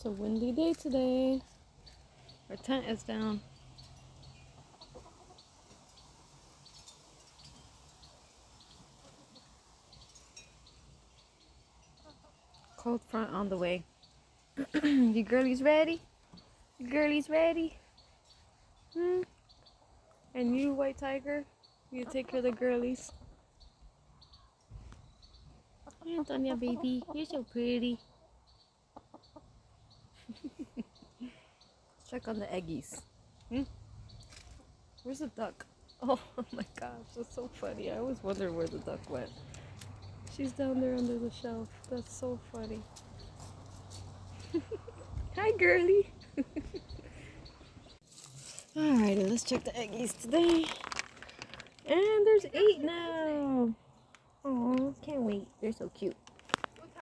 a windy day today. Our tent is down. Cold front on the way. You girlies ready? You girlies ready? And you, White Tiger? You take care of the girlies. Antonia, baby, you're so pretty. Let's check on the eggies. Where's the duck? Oh my gosh, that's so funny. I always wonder where the duck went. She's down there under the shelf. That's so funny. Hi, girly. Alrighty, let's check the eggies today. And there's 8 now. Oh, can't wait. They're so cute.